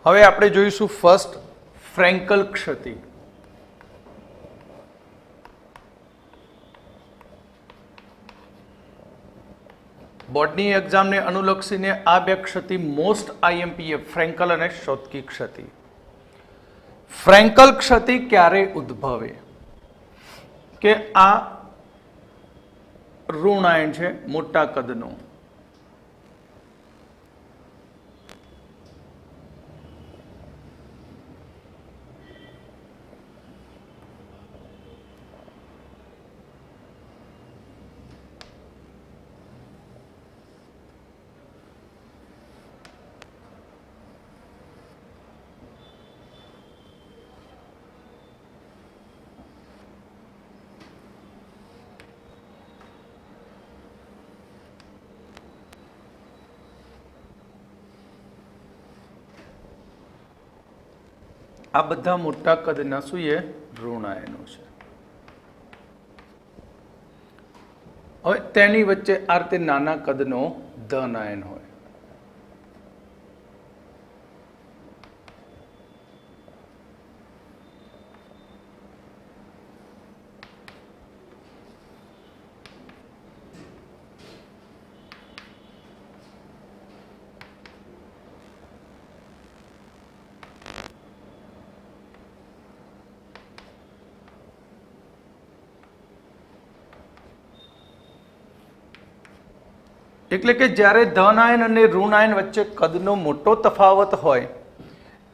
હવે આપણે જોઈશું ફર્સ્ટ ફ્રેન્કલ ક્ષતિ. બોર્ડની એક્ઝામને અનુલક્ષીને આ બે ક્ષતિ મોસ્ટ આઈએમપી ફ્રેન્કલ અને શોટકી ક્ષતિ. ફ્રેન્કલ ક્ષતિ ક્યારે ઉદ્ભવે કે આ ઋણાયન છે મોટા કદનો, આ બધા મોટા કદના શું એ ઋણાયનો છે. હવે તેની વચ્ચે આ રીતે નાના કદનો ધન આયન હોય. એટલે કે જ્યારે ધન આયન અને ઋણ આયન વચ્ચે કદનો મોટો તફાવત હોય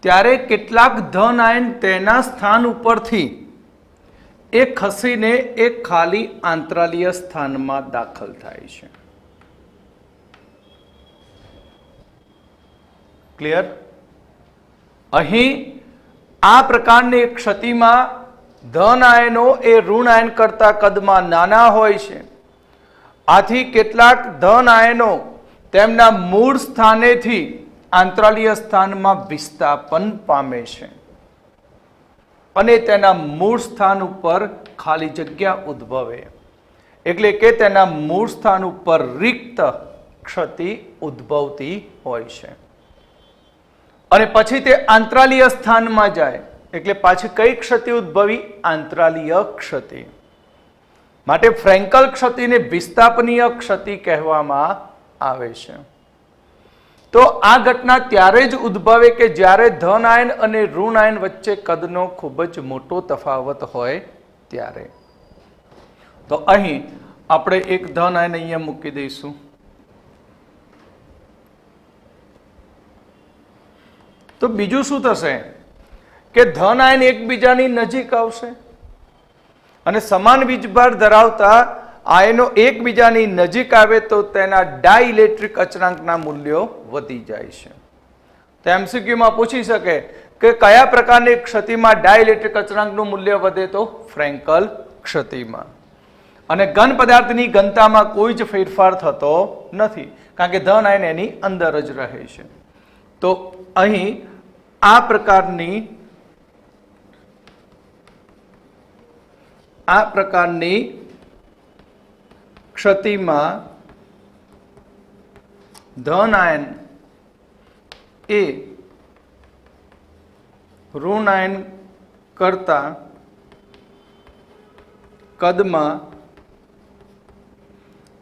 ત્યારે કેટલાક ધન આયન તેના સ્થાન ઉપરથી એ ખસીને એક ખાલી આંતરાલીય સ્થાનમાં દાખલ થાય છે. ક્લિયર? અહીં આ પ્રકારની ક્ષતિમાં ધન આયનો એ ઋણ આયન કરતા કદમાં નાના હોય છે. આથી કેટલાક ધન આયનો તેમના મૂળ સ્થાનેથી આંતરાલીય સ્થાનમાં વિસ્થાપન પામે છે અને તેના મૂળ સ્થાન ઉપર ખાલી જગ્યા ઉદ્ભવે, એટલે કે તેના મૂળ સ્થાન ઉપર રિક્ત ક્ષતિ ઉદ્ભવતી હોય છે અને પછી તે આંતરાલીય સ્થાનમાં જાય એટલે પાછી કઈ ક્ષતિ ઉદ્ભવી? આંતરાલીય ક્ષતિ. માટે ફ્રેન્કલ ક્ષતિને વિસ્થાપનીય ક્ષતિ કહેવામાં આવે છે. તો આ ઘટના ત્યારે જ ઉદ્ભવે કે જ્યારે ધન આયન અને ઋણ આયન વચ્ચે કદનો ખૂબ જ મોટો તફાવત હોય ત્યારે. તો અહીં આપણે એક ધન આયન અહીંયા મૂકી દઈશું. તો બીજું શું થશે કે ધન આયન એકબીજાની નજીક આવશે અને સમાન વીજભાર ધરાવતા આયનો એકબીજાની નજીક આવે તો તેના ડાઇલેક્ટ્રિક અચળાંકના મૂલ્યો વધી જાય છે. તો એમસીક્યુમાં પૂછી શકે કે કયા પ્રકારની ક્ષતિમાં ડાઇલેક્ટ્રિક અચળાંકનું મૂલ્ય વધે? તો ફ્રેન્કલ ક્ષતિમાં. અને ઘન પદાર્થની ઘનતામાં કોઈ જ ફેરફાર થતો નથી કારણ કે ધન આયન એની અંદર જ રહે છે. તો અહીં આ પ્રકારની ક્ષતિમાં ધન આયન એ ઋણ આયન કરતા કદમાં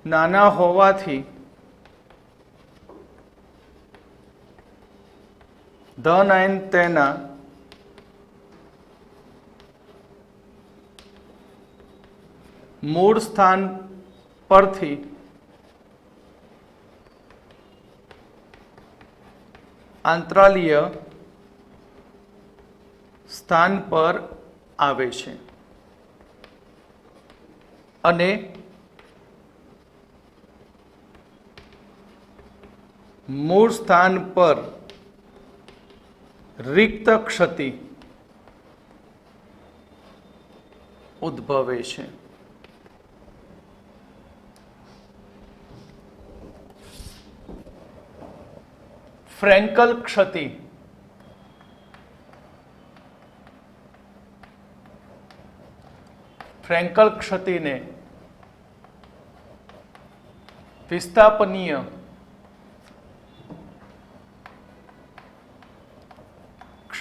નાના હોવાથી ધન આયન તેના મૂળ સ્થાન પરથી આંતરાલીય સ્થાન પર આવે છે અને મૂળ સ્થાન પર રિક્ત ક્ષતિ ઉદ્ભવે છે. ફ્રેન્કલ ક્ષતિ ફ્રેન્કલ ક્ષતિને વિસ્થાપનીય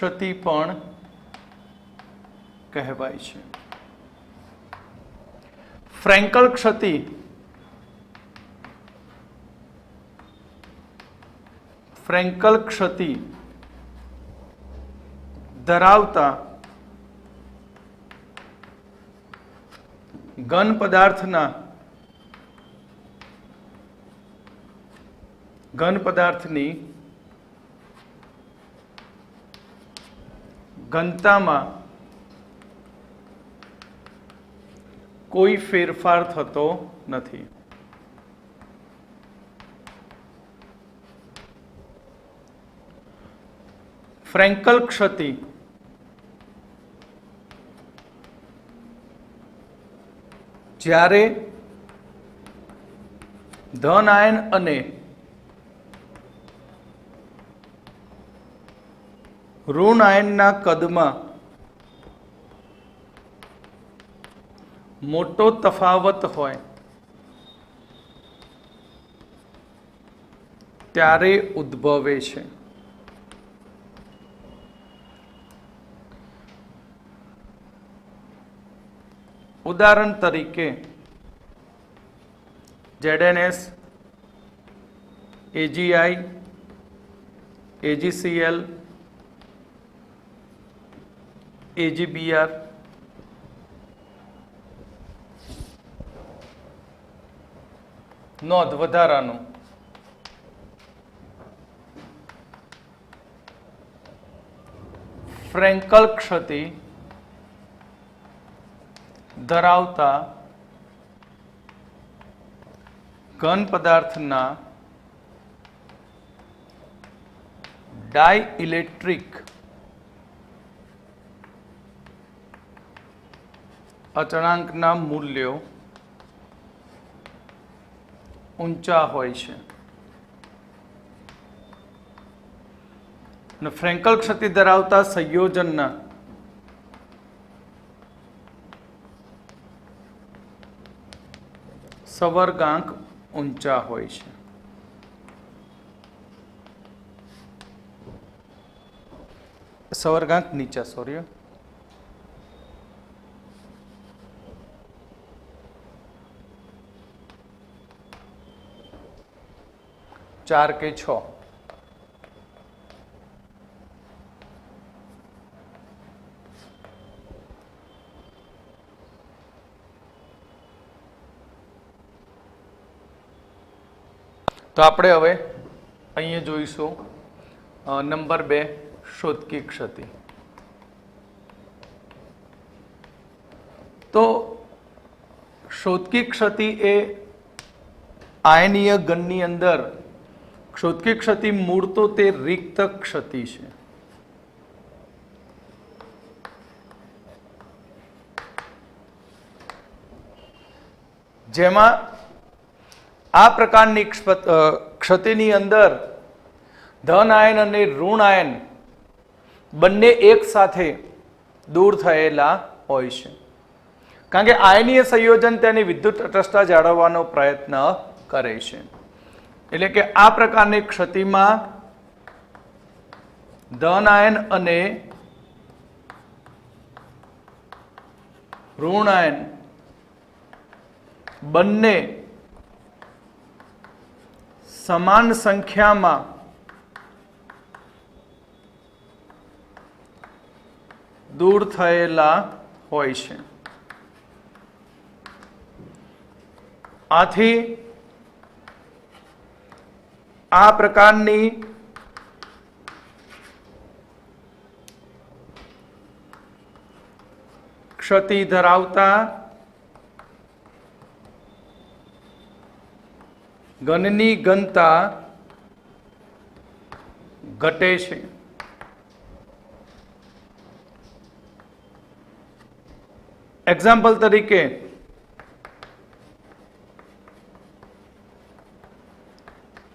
ક્ષતિ પણ કહેવાય છે. ફ્રેન્કલ ક્ષતિ ધરાવતા ઘન પદાર્થની ઘનતામાં કોઈ ફેરફાર થતો નથી. ફ્રેન્કલ ક્ષતિ જ્યારે ધન આયન અને ઋણ આયનના કદમાં મોટો તફાવત હોય ત્યારે ઉદ્ભવે છે. ઉદાહરણ તરીકે ZnS, AgI, AgCl, AgBr, નોંધ વધારાનું ફ્રેન્કલ ક્ષતિ ધરાવતા ઘન પદાર્થના ડાઇઇલેક્ટ્રિક અચળાંકના મૂલ્યો ઊંચા હોય છે. અને ફ્રેન્કલ ક્ષતિ ધરાવતા સંયોજનના સવર્ગાંક ઊંચા હોય છે. સવર્ગાંક નીચા, સોરી. ચાર કે છ. તો આપણે હવે અહીંયા જોઈશું નંબર 2 શોધકી ક્ષતિ. તો શોધકી ક્ષતિ એ આયનીય ઘનની અંદર શોધકી ક્ષતિ મૂળ તો તે રિક્ત ક્ષતિ છે. જેમાં આ પ્રકારની ક્ષતિની અંદર ધન આયન અને ઋણ આયન બંને એક સાથે દૂર થયેલા હોય છે. કારણ કે આયનીય સંયોજન તેની વિદ્યુત તટસ્થતા જાળવવાનો પ્રયત્ન કરે છે. એટલે કે આ પ્રકારની ક્ષતિમાં ધન આયન અને ઋણ આયન બંને સમાન સંખ્યામાં દૂર થયેલા હોય છે. આથી આ પ્રકારની ક્ષતિ ધરાવતા ઘનની ઘનતા ઘટે છે. એક્ઝામ્પલ તરીકે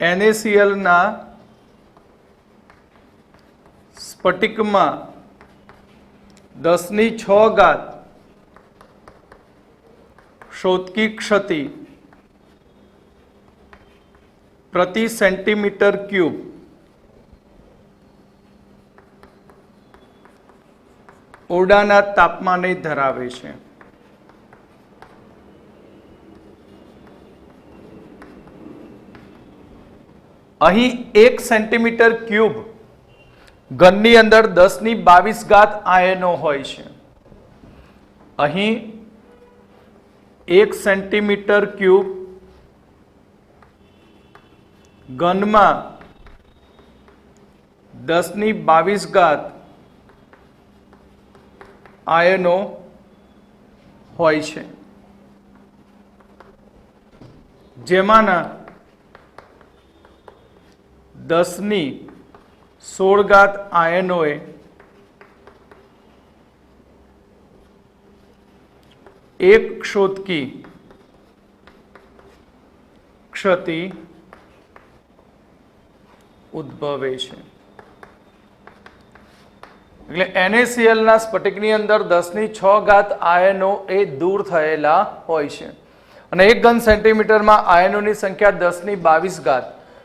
NaCl ના સ્ફટિકમાં 10⁶ શોધકી ક્ષતિ પ્રતિ સેન્ટીમીટર ક્યુબ ઓરડાના તાપમાને ધરાવે છે. અહીં 1 સેન્ટીમીટર ક્યુબ ઘનની અંદર 1022 આયનો હોય છે. અહીં 1 સેન્ટીમીટર ક્યુબ ઘનમાં 1022 આયનો હોય છે, જેમાંના 1016 આયનોએ એક ક્ષોતકી ક્ષતિ ઉદ્ભવે છે. એટલે NaCl ના સ્ફટિકની અંદર 10⁶ આયનો એ દૂર થયેલા હોય છે અને 1 ઘન સેન્ટીમીટરમાં આયનોની સંખ્યા 10⁻22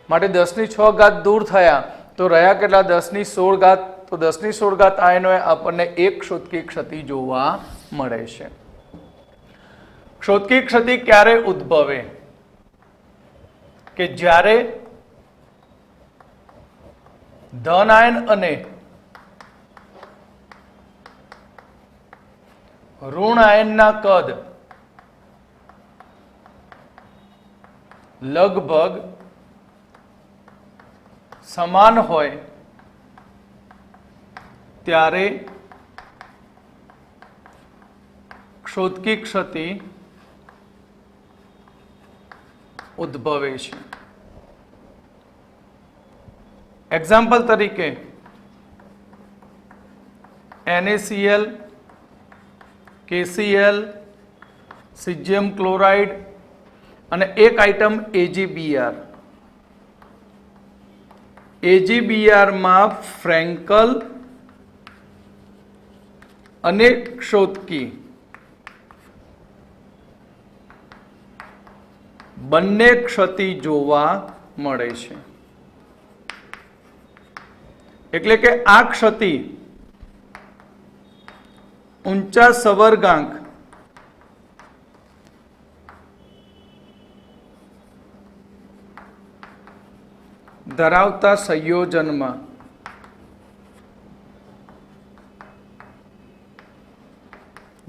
માટે 10⁶ દૂર થયા તો રહ્યા કેટલા? 10⁻16. તો 10⁻16 આયનોએ આપણને એક ક્ષોતકી ક્ષતિ જોવા મળે છે. ક્ષોતકી ક્ષતિ ક્યારે ઉદ્ભવે? કે જ્યારે ધન આયન અને ઋણ આયનના કદ લગભગ સમાન હોય ત્યારે ક્ષોતકી ક્ષતિ ઉદ્ભવે છે. એક્ઝામ્પલ તરીકે NaCl, KCl, સિજિયમ ક્લોરાઇડ અને એક આઇટમ AgBr. AgBr માં ફ્રેન્કલ અને ક્ષોતકી બંને ક્ષતિ જોવા મળે છે. એટલે કે આ ક્ષતિ ઊંચા સવર્ગાંક ધરાવતા સંયોજનમાં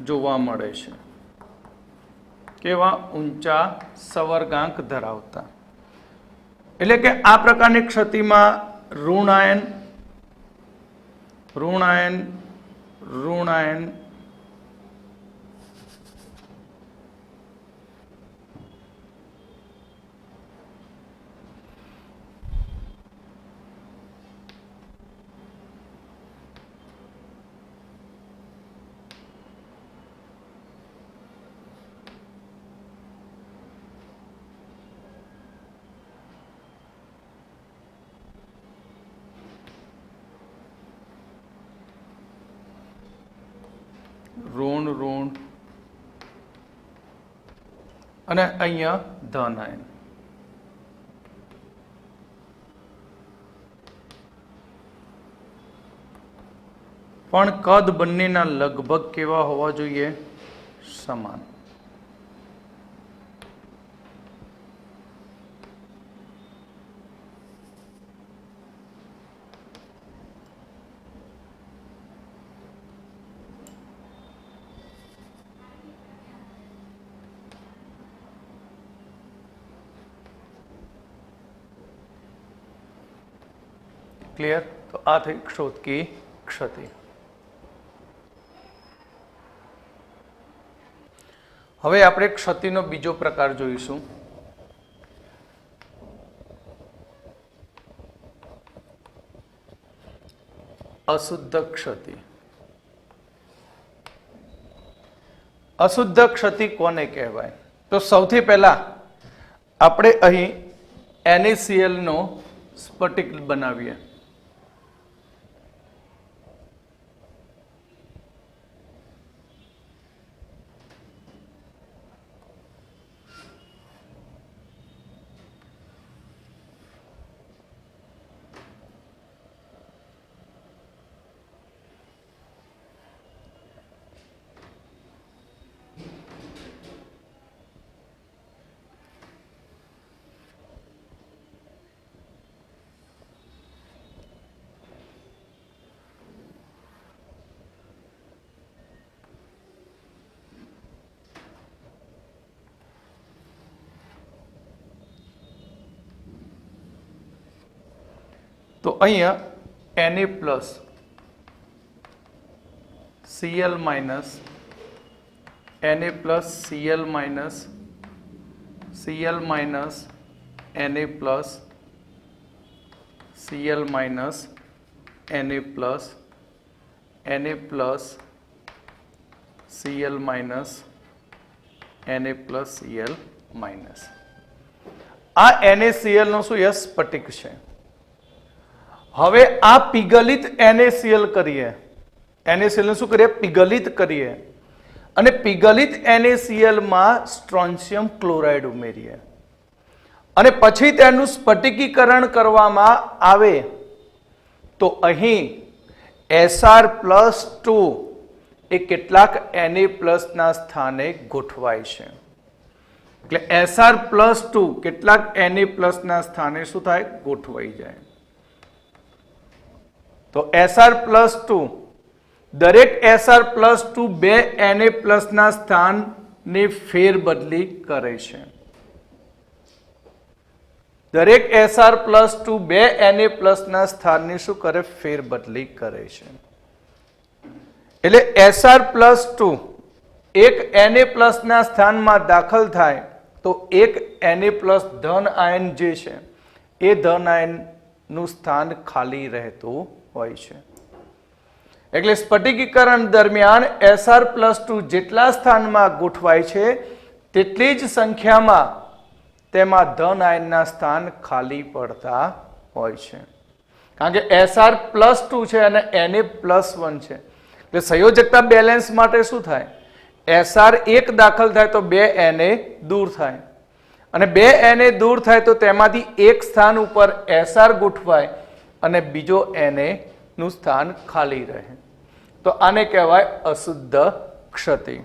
જોવા મળે છે. કેવા? ઊંચા સવર્ગાંક ધરાવતા. એટલે કે આ પ્રકારની ક્ષતિમાં ઋણ આયન ઋણ આયન ઋણ આયન ઋણ ઋણ અને અહીંયા ધન આયન. પણ કદ બંનેના લગભગ કેવા હોવા જોઈએ? સમાન. ક્લિયર? તો આ થઈ ક્ષોતકી ક્ષતિ. હવે આપણે ક્ષતિનો બીજો પ્રકાર જોઈશું. અશુદ્ધ ક્ષતિ. અશુદ્ધ ક્ષતિ કોને કહેવાય? તો સૌથી પહેલા આપણે અહીં NaCl નો સ્ફટિક બનાવીએ. તો અહીંયા Na plus Cl minus Na plus Cl minus Cl minus Na plus Cl minus Na plus Na plus Cl minus Na plus Cl minus. આ NaCl નો શું યસ સ્ફટિક છે. હવે આ પીગલિત NaCl કરીએ, NaCl ને શું કરીએ પીગલિત કરીએ અને પીગલિત NaCl માં સ્ટ્રોન્શિયમ ક્લોરાઇડ ઉમેરીએ અને પછી તેનું સ્ફટિકીકરણ કરવામાં આવે તો અહીં Sr+2 એ કેટલાક Na+ ના સ્થાને ગોઠવાય છે. એટલે Sr+2 કેટલાક Na+ ના સ્થાને શું થાય ગોઠવાઈ જાય. તો Sr+2 દરેક Sr+2 બે Na+ ના સ્થાનની ફેરબદલી કરે છે. દરેક Sr+2 બે Na+ ના સ્થાનની શું કરે ફેરબદલી કરે છે. એટલે Sr+2 એક Na+ ના સ્થાનમાં દાખલ થાય તો એક Na+ ધન આયન જે છે એ ધન આયનનું સ્થાન ખાલી રહેતું હોય છે. એટલે સ્ફટિકીકરણ દરમિયાન Sr+2 જેટલા સ્થાનમાં ગોઠવાય છે તેટલી જ સંખ્યામાં તેમાં ધન આયનના સ્થાન ખાલી પડતા હોય છે. કારણ કે Sr+2 છે અને Na+1 છે. એટલે સંયોજકતા બેલેન્સ માટે શું થાય Sr એક દાખલ થાય તો બે Na દૂર થાય અને બે Na દૂર થાય તો તેમાંથી એક સ્થાન ઉપર Sr ગોઠવાય અને બીજો Na નું સ્થાન ખાલી રહે. તો આને કહેવાય અશુદ્ધ ક્ષતિ.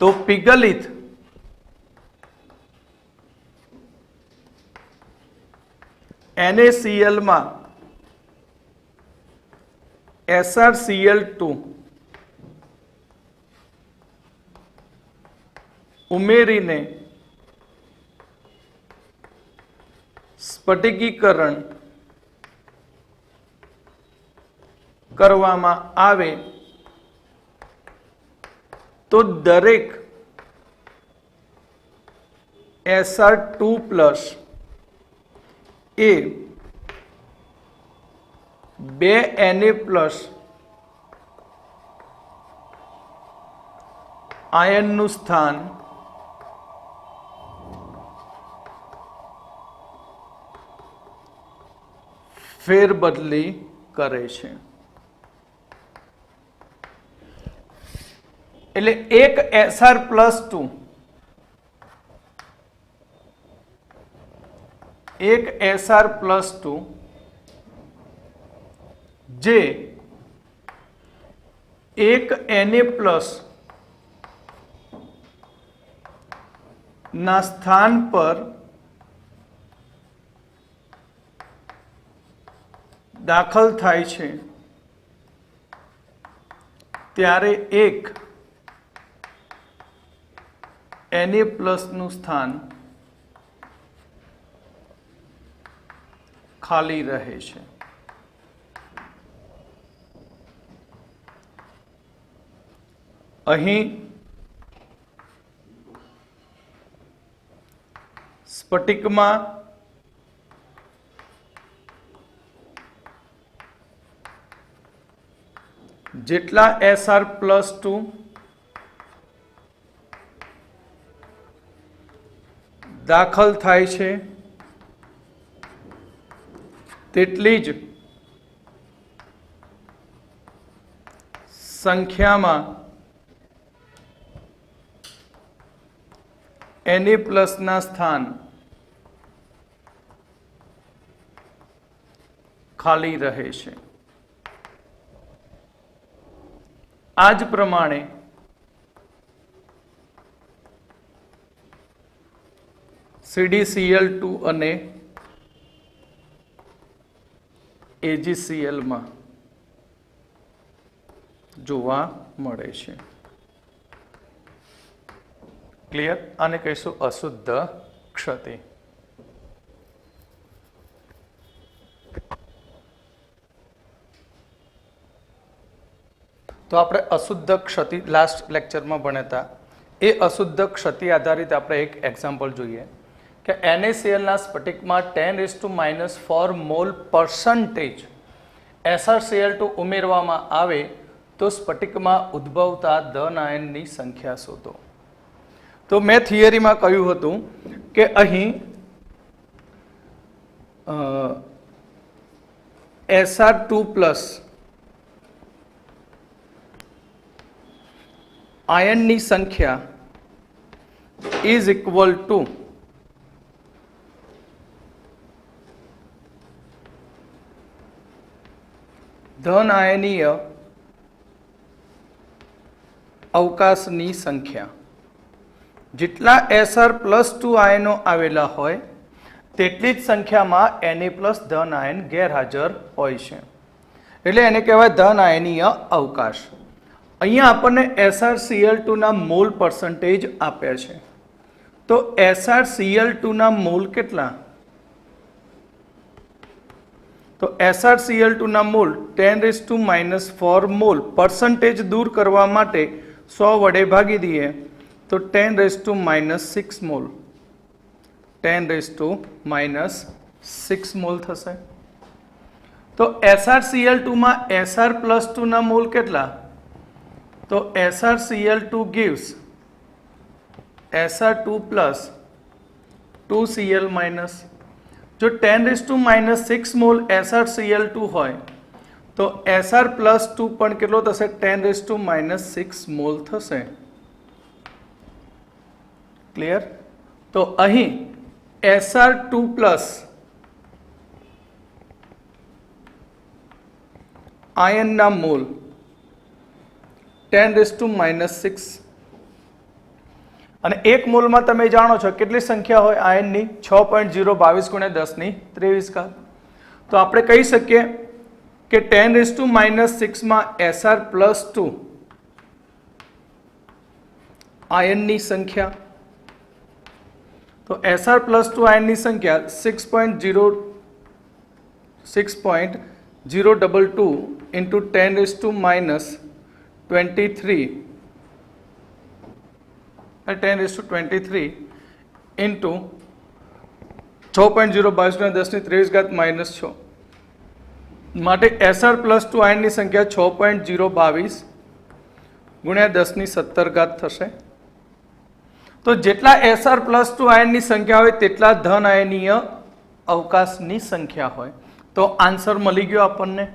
તો પીગલિત NaCl માં SrCl2 ઉમેરીને સ્ફટિકીકરણ કરવામાં આવે તો દરેક Sr2+ એ બે Na+ આયનનું સ્થાન ફેરબદલી કરે છે. એટલે એક Sr+2 જે એક Na+ ના સ્થાન પર દાખલ થાય છે ત્યારે એક Na+ નું સ્થાન ખાલી રહે છે. અહીં સ્ફટિકમાં જેટલા Sr+2 દાખલ થાય છે તેટલી જ સંખ્યામાં Na+ ના સ્થાન ખાલી રહે છે. આ જ પ્રમાણે CdCl2 અને AgCl માં જોવા મળે છે. ક્લિયર? આને કહીશું અશુદ્ધ ક્ષતિ. તો આપણે અશુદ્ધ ક્ષતિ લાસ્ટ લેક્ચરમાં ભણ્યા હતા, એ અશુદ્ધ ક્ષતિ આધારિત આપણે એક એક્ઝામ્પલ જોઈએ કે NaClના સ્ફટિકમાં 10⁻⁴ મોલ % SrCl2 ઉમેરવામાં આવે તો સ્ફટિકમાં ઉદ્ભવતા ધન આયનની સંખ્યા શોધો. તો મેં થિયરીમાં કહ્યું હતું કે અહીં Sr2+ આયનની સંખ્યા ઇઝ ઇક્વલ ટુ ધન આયનીય અવકાશની સંખ્યા. જેટલા Sr+2 આયનો આવેલા હોય તેટલી જ સંખ્યામાં Na+ ધન આયન ગેરહાજર હોય છે, એટલે એને કહેવાય ધન આયનીય અવકાશ. અહીંયા આપણને SrCl2ના મોલ % આપ્યા છે. તો SrCl2ના મોલ કેટલા? તો SrCl2ના મોલ 10⁻⁴ મોલ % દૂર કરવા માટે 100 વડે ભાગી દઈએ તો 10⁻⁶ મોલ 10⁻⁶ મોલ થશે. તો SrCl2માં Sr+2ના મોલ કેટલા? તો SrCl2 gives Sr2 + 2Cl-. જો 10⁻⁶ મોલ SrCl2 હોય તો Sr+2 પણ કેટલો થશે? 10⁻⁶ મોલ થશે. ક્લિયર? તો અહીં Sr2+ આયનના મોલ 10⁻⁶, અને એક મોલમાં તમે જાણો છો કેટલી સંખ્યા હોય આયનની? 6.022 × 10⁻23. તો આપણે કહી શકીએ કે 10⁻⁶ માં Sr+2 આયનની સંખ્યા, તો Sr+2 આયનની સંખ્યા 6.022 × 10⁻23 into 6.022 × 10⁻23 માટે Sr+2 આયનની સંખ્યા 6.022 × 10⁻17 થશે. તો જેટલા Sr+2 આયનની સંખ્યા હોય તેટલા ધન આયનીય અવકાશની સંખ્યા હોય. તો આન્સર મળી ગયો આપણને.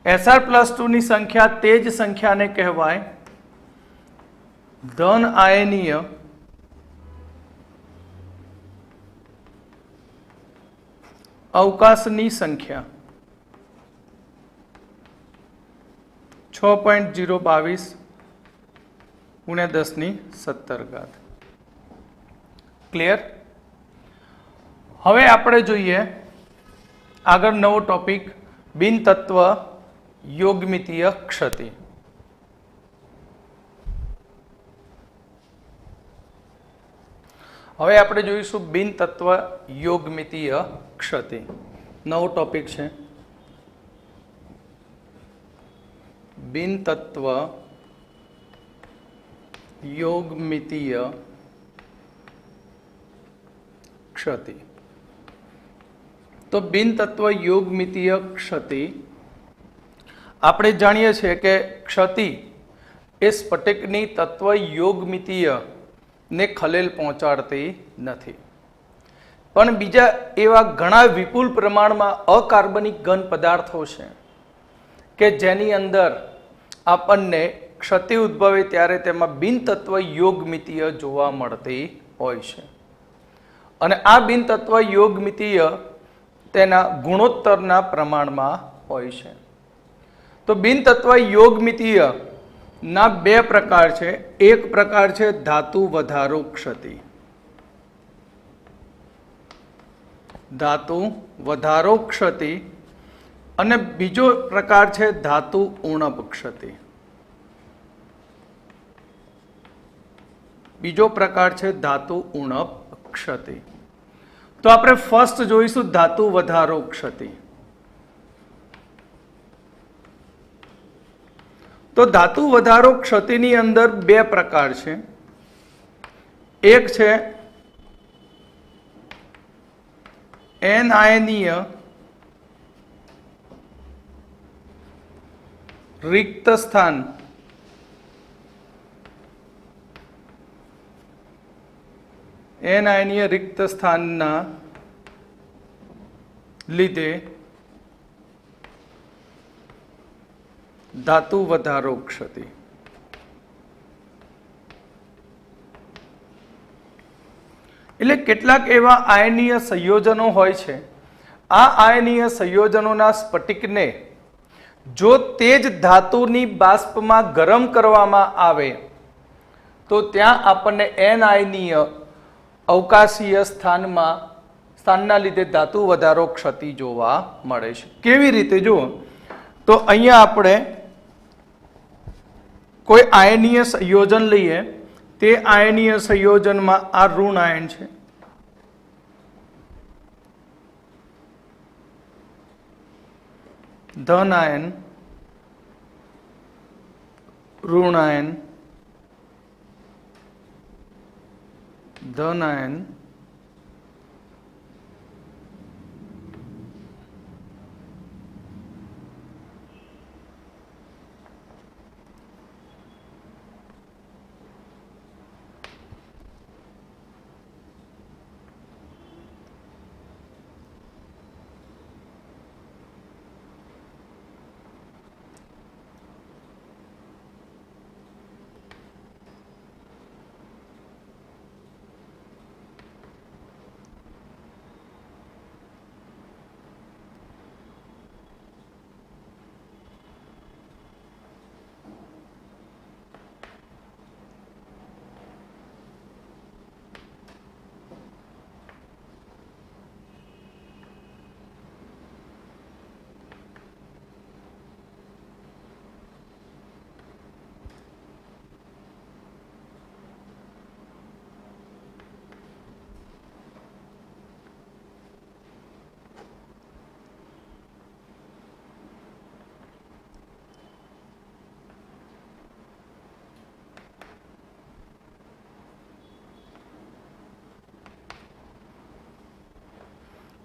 Sr+2ની સંખ્યા તે જ સંખ્યાને કહેવાય ધન આયનીય અવકાશની સંખ્યા 6.022 × 10⁻17. ક્લિયર? હવે આપણે જોઈએ આગળ નવો ટોપિક, બિનતત્વ યોગમિતીય ક્ષતિ. હવે આપણે જોઈશું બિનતત્વ યોગમિતીય ક્ષતિ. નવો ટોપિક છે બિનતત્વ યોગમિતીય ક્ષતિ. તો બિનતત્વ યોગમિતીય ક્ષતિ આપણે જાણીએ છીએ કે ક્ષતિ એ સ્ફટિકની તત્વ યોગમિતીય ને ખલેલ પહોંચાડતી નથી, પણ બીજા એવા ઘણા વિપુલ પ્રમાણમાં અકાર્બનિક ઘન પદાર્થો છે કે જેની અંદર આપણને ક્ષતિ ઉદ્ભવે ત્યારે તેમાં બિનતત્વ યોગમિતીય જોવા મળતી હોય છે. અને આ બિનતત્વ યોગમિતીય તેના ગુણોત્તરના પ્રમાણમાં હોય છે. તો બિનતત્વ યોગમિતીય ના બે પ્રકાર છે. એક પ્રકાર છે ધાતુ વધારો ક્ષતિ, ધાતુ વધારો ક્ષતિ, અને બીજો પ્રકાર છે ધાતુ ઉણપ ક્ષતિ. બીજો પ્રકાર છે ધાતુ ઉણપ ક્ષતિ. તો આપણે ફર્સ્ટ જોઈશું ધાતુ વધારો ક્ષતિ. તો ધાતુ વધારો ક્ષતિની અંદર બે પ્રકાર છે. એક છે એનઆયનીય रिक्त स्थान एनायनीय रिक्त स्थानना लीधे धातु वधारो क्षति. એટલે કેટલાક એવા આયનીય સંયોજનો હોય છે. આ આયનીય સંયોજનોના સ્ફટિકને જો તે જ ધાતુની બાષ્પમાં ગરમ કરવામાં આવે તો ત્યાં આપણને એનઆયનીય અવકાશીય સ્થાનના લીધે ધાતુ વધારો ક્ષતિ જોવા મળે છે. કેવી રીતે જુઓ તો અહીંયા આપણે કોઈ આયનીય સંયોજન લઈએ. તે આયનીય સંયોજનમાં આ ઋણ આયન છે. ધન આયન, ઋણ આયન, ધન આયન,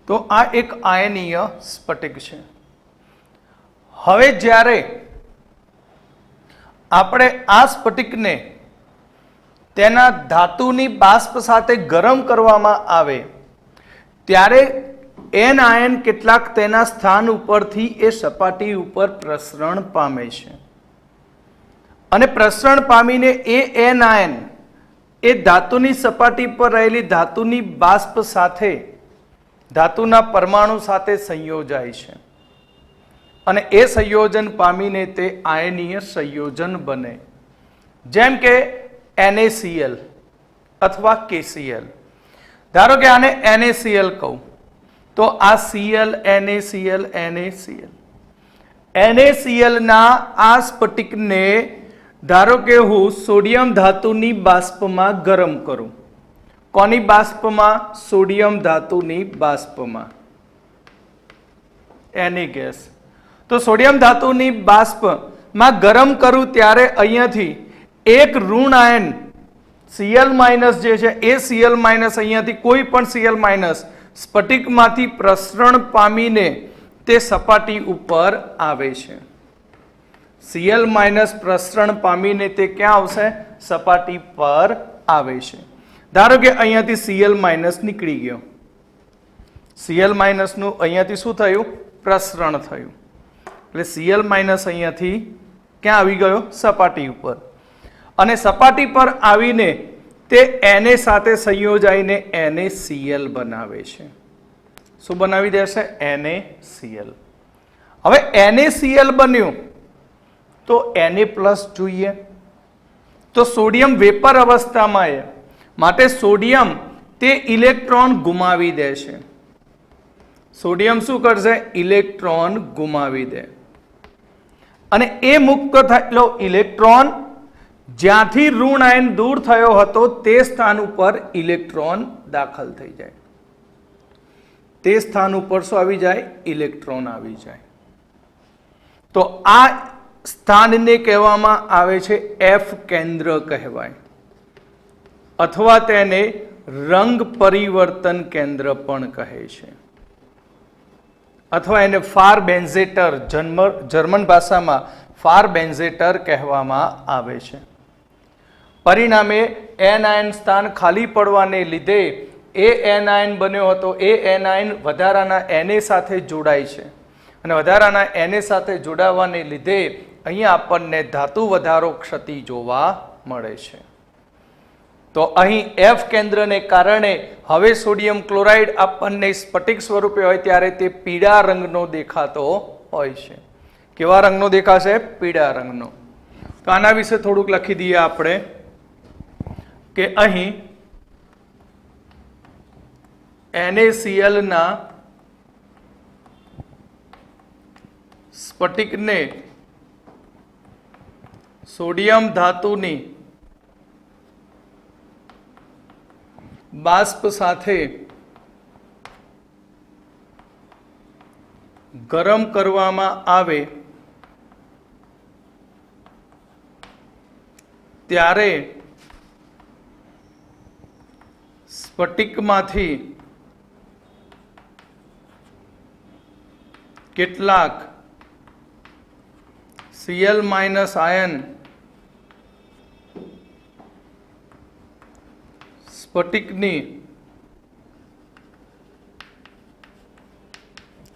તો આ એક આયનીય સ્ફટિક છે. હવે જ્યારે આપણે આ સ્ફટિકને તેના ધાતુની બાષ્પ સાથે ગરમ કરવામાં આવે ત્યારે એન આયન કેટલાક તેના સ્થાન ઉપરથી એ સપાટી ઉપર પ્રસરણ પામે છે અને પ્રસરણ પામીને એ એન આયન એ ધાતુની સપાટી પર રહેલી ધાતુની બાષ્પ સાથે ધાતુના પરમાણુ સાથે સંયોજાય છે અને એ સંયોજન પામીને તે આયનીય સંયોજન બને. જેમ કે NaCl અથવા KCl. ધારો કે આને NaCl કહું તો આ Cl NaCl NaCl. NaCl ના આ સ્ફટિકને ધારો કે હું સોડિયમ ધાતુની બાષ્પમાં ગરમ કરું. કોની બાષ્પમાં? સોડિયમ ધાતુની બાષ્પમાં. એની ગેસ. તો સોડિયમ ધાતુની બાષ્પમાં ગરમ કરું ત્યારે અહીંયાથી એક ઋણ આયન Cl- જે છે એ Cl- અહીંયાથી કોઈ પણ Cl- સ્ફટિકમાંથી પ્રસરણ પામીને તે સપાટી ઉપર આવે છે. Cl- પ્રસરણ પામીને તે ક્યાં આવશે? સપાટી પર આવે છે. ધારો કે અહીંયાથી Cl- નીકળી ગયો. Cl- નું અહીંયાથી શું થયું? પ્રસરણ થયું. એટલે Cl- અહીંયાથી ક્યાં આવી ગયો? સપાટી ઉપર. અને સપાટી પર આવીને તે Na સાથે સંયોજાઈને NaCl બનાવે છે. શું બનાવી દેશે? NaCl. હવે NaCl બન્યું તો Na+ જોઈએ તો સોડિયમ વેપર અવસ્થામાં માટે સોડિયમ તે ઇલેક્ટ્રોન ગુમાવી દે છે. સોડિયમ શું કરશે? ઇલેક્ટ્રોન ગુમાવી દે અને એ મુક્ત થયેલો ઇલેક્ટ્રોન જ્યાંથી ઋણ આયન દૂર થયો હતો તે સ્થાન ઉપર ઇલેક્ટ્રોન દાખલ થઈ જાય. તે સ્થાન ઉપર શું આવી જાય? ઇલેક્ટ્રોન આવી જાય. તો આ સ્થાનને કહેવામાં આવે છે એફ કેન્દ્ર કહેવાય, અથવા તેને રંગ પરિવર્તન કેન્દ્ર પણ કહે છે, અથવા એને ફાર બેન્ઝેટર, જર્મન ભાષામાં ફાર બેન્ઝેટર કહેવામાં આવે છે. પરિણામે એનાયન સ્થાન ખાલી પડવાને લીધે એ એનાયન બન્યો હતો એ એનાયન વધારાના એને સાથે જોડાય છે, અને વધારાના એને સાથે જોડાવાને લીધે અહીંયા આપણને ધાતુ વધારો ક્ષતિ જોવા મળે છે. તો અહીં એફ કેન્દ્રને કારણે હવે સોડિયમ ક્લોરાઇડ આપણને સ્ફટિક સ્વરૂપે હોય ત્યારે તે પીળા રંગનો દેખાતો હોય છે. કેવા રંગનો દેખાશે? પીળા રંગનો. તો આના વિશે થોડુંક લખી દઈએ આપણે કે અહીં NaCl ના સ્ફટિકને સોડિયમ ધાતુની બાષ્પ સાથે ગરમ કરવામાં આવે ત્યારે સ્ફટિકમાંથી કેટલાક Cl- આયન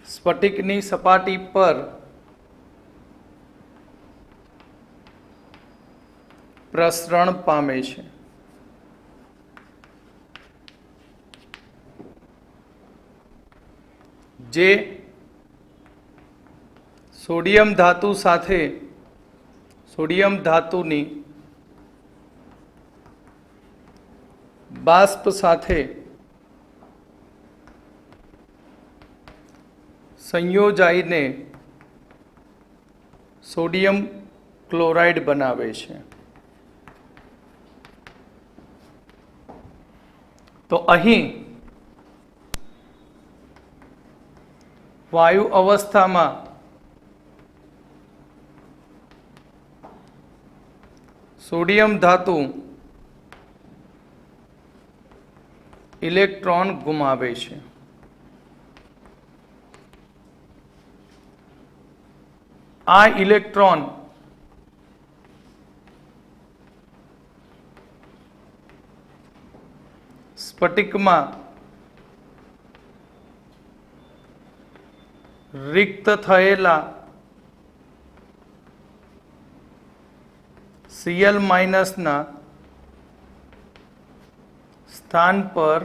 સ્ફટિકની સપાટી પર પ્રસરણ પામે છે. જે સોડિયમ ધાતુ સાથે સોડિયમ ધાતુની બાષ્પ સાથે સંયોજાઈને સોડિયમ ક્લોરાઇડ બનાવે છે. તો અહીં વાયુ અવસ્થામાં સોડિયમ ધાતુ ઇલેક્ટ્રોન ગુમાવે છે. આ ઇલેક્ટ્રોન સ્ફટિકમાં રિક્ત થયેલા Cl- ના સ્થાન પર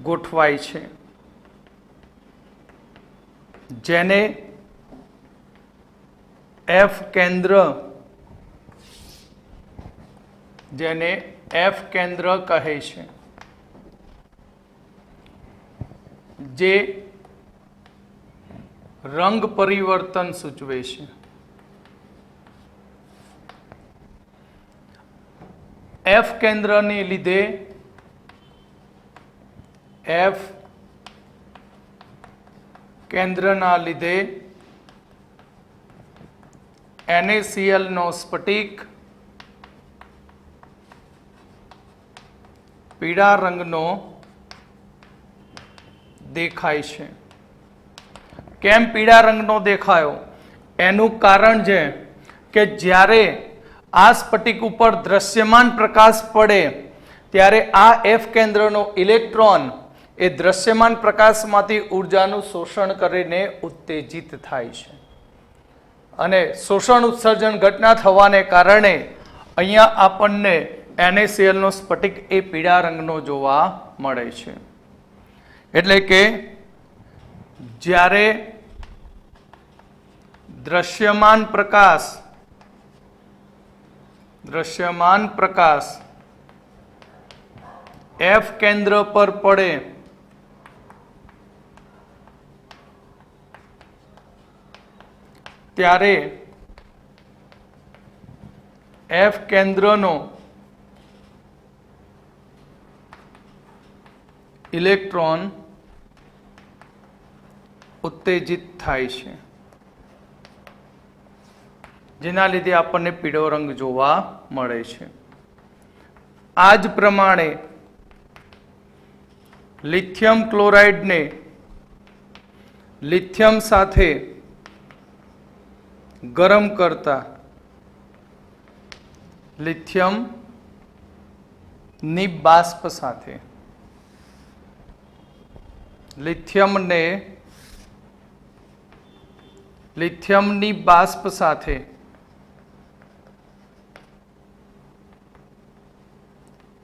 ગોઠવાય છે, જેને એફ કેન્દ્ર કહે છે, જે રંગ પરિવર્તન સૂચવે છે. એફ કેન્દ્રને લીધે NaCl નો સ્ફટિક પીળા રંગનો દેખાય છે. કેમ પીળા રંગનો દેખાયો? એનું કારણ છે કે જ્યારે આ સ્ફટિક ઉપર દ્રશ્યમાન પ્રકાશ પડે ત્યારે આ એફ કેન્દ્રનો ઇલેક્ટ્રોન એ દ્રશ્યમાન પ્રકાશમાંથી ઉર્જાનું શોષણ કરીને ઉત્તેજિત થાય છે, અને શોષણ ઉત્સર્જન ઘટના થવાને કારણે અહીંયા આપણને NaCl નો સ્ફટિક એ પીળા રંગનો જોવા મળે છે. એટલે કે જ્યારે દ્રશ્યમાન પ્રકાશ એફ કેન્દ્ર પર પડે ત્યારે એફ કેન્દ્રનો ઇલેક્ટ્રોન ઉત્તેજિત થાય છે. જેના લીધે આપણને પીળો રંગ જોવા મળે છે. આ જ પ્રમાણે લિથિયમ ક્લોરાઇડને લિથિયમ સાથે ગરમ કરતા લિથિયમની બાષ્પ સાથે લિથિયમની બાષ્પ સાથે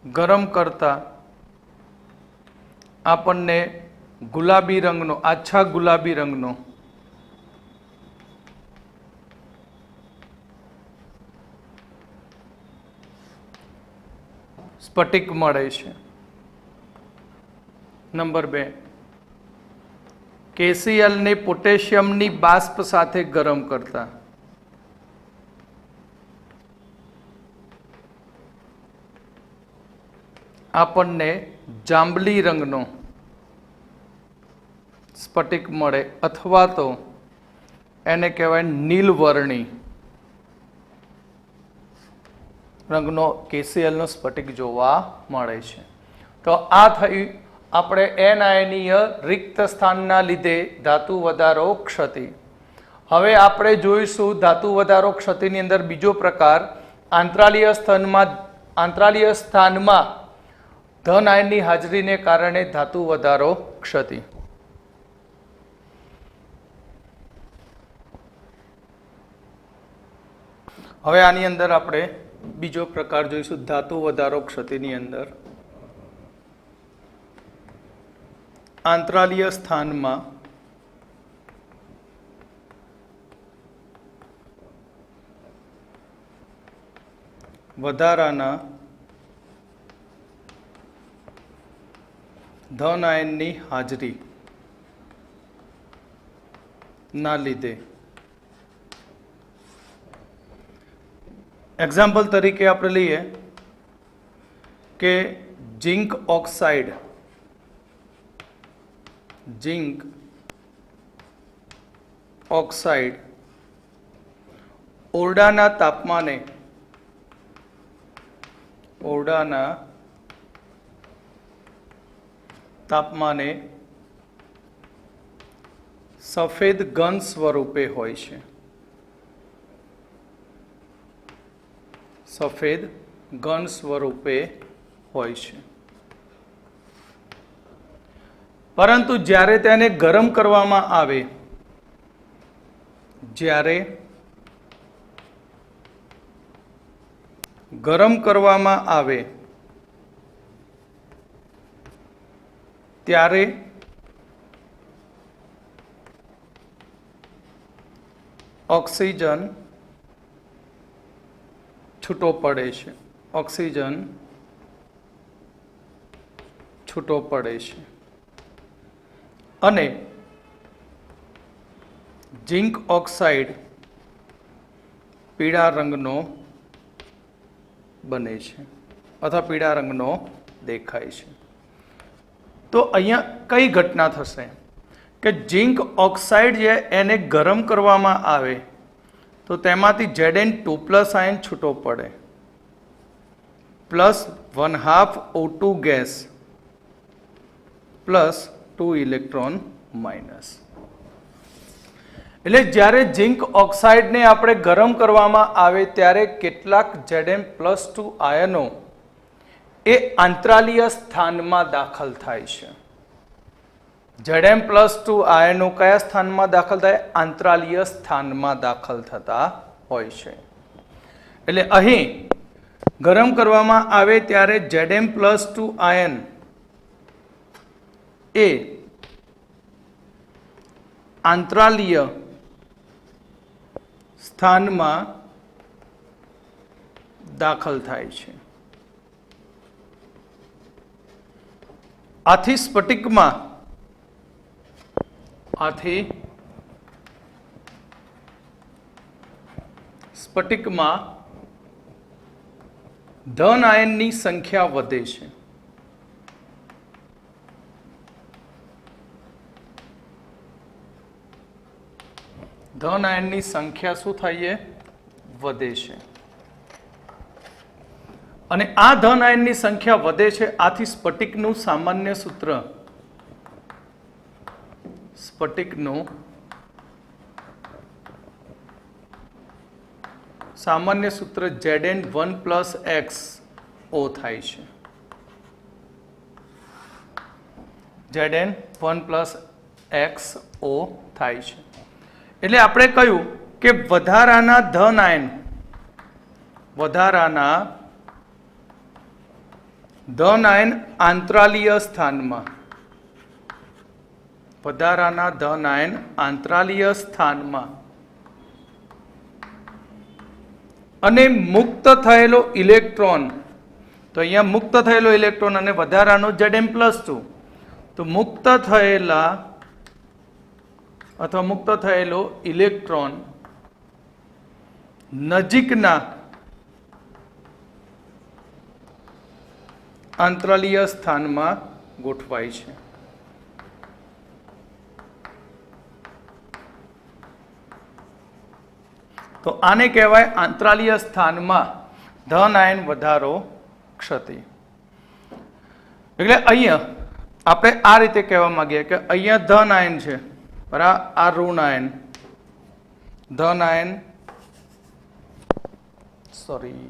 ગરમ કરતા આપણને ગુલાબી રંગનો, આછા ગુલાબી રંગનો સ્ફટિક મળે છે. નંબર 2, KCl ને પોટેશિયમની બાષ્પ સાથે ગરમ કરતા આપણને જાંબલી રંગનો સ્ફટિક મળે, અથવા તો એને કહેવાય નીલવર્ણી રંગનો KCl નો સ્ફટિક જોવા મળે છે. તો આ થઈ આપણે એનાયનીય રિક્ત સ્થાનના લીધે ધાતુ વધારો ક્ષતિ. હવે આપણે જોઈશું ધાતુ વધારો ક્ષતિની અંદર બીજો પ્રકાર, આંતરાલીય સ્થાનમાં ધન આયનની હાજરીને કારણે ધાતુ વધારો ક્ષતિ. હવે આની અંદર આપણે બીજો પ્રકાર જોઈશું ધાતુ વધારો ક્ષતિની અંદર. આંતરાલીય સ્થાનમાં વધારાના ધન આયનની હાજરી ના લીધે, એક્ઝામ્પલ તરીકે આપણે લઈએ કે ઝિંક ઓક્સાઇડ ઓરડાના તાપમાને સફેદ ઘન સ્વરૂપે હોય છે. સફેદ ઘન સ્વરૂપે હોય છે, પરંતુ જ્યારે તેને ગરમ કરવામાં આવે, ત્યારે ઓક્સિજન છૂટો પડે છે. અને ઝિંક ઓક્સાઇડ પીળા રંગનો બને છે અથવા પીળા રંગનો દેખાય છે. તો અહીંયા કઈ ઘટના થશે કે ઝિંક ઓક્સાઇડ જે એને ગરમ કરવામાં આવે તો તેમાંથી Zn2+ આયન છૂટો પડે, plus 1/2 O2 gas plus 2 electron minus. એટલે જ્યારે ઝિંક ઓક્સાઇડને આપણે ગરમ કરવામાં આવે ત્યારે કેટલાક Zn+2 આયનો એ આંતરાલીય સ્થાનમાં દાખલ થાય છે. Zn+2 આયનો કયા સ્થાનમાં દાખલ થાય? આંતરાલીય સ્થાનમાં દાખલ થતા હોય છે. એટલે અહીં ગરમ કરવામાં આવે ત્યારે Zn+2 આયન એ આંતરાલીય સ્થાનમાં દાખલ થાય છે. આથી સ્ફટિકમાં ધન આયનની સંખ્યા વધે છે. ધન આયનની સંખ્યા શું થાય? વધે છે અને આ ધન આયનની સંખ્યા વધે છે. આથી સ્ફટિકનું સામાન્ય સૂત્ર Zn1 + XO થાય છે. Zn1 + XO થાય છે. એટલે આપણે કહ્યું કે વધારાના ધન આયન આંતરાલીય સ્થાનમાં અને મુક્ત થયેલો ઇલેક્ટ્રોન, તો અહીંયા મુક્ત થયેલો ઇલેક્ટ્રોન અને વધારાનો Zn+2, તો મુક્ત થયેલો ઇલેક્ટ્રોન નજીકના આંતરાલીય સ્થાનમાં ગોઠવાય છે. તો આને કહેવાય આંતરાલીય સ્થાનમાં ધન આયન વધારો ક્ષતિ. એટલે અહીંયા આપણે આ રીતે કહેવા માંગીએ કે અહીંયા ધન આયન છે, બરાબર, આ ઋણ આયન, ધન આયન, સોરી,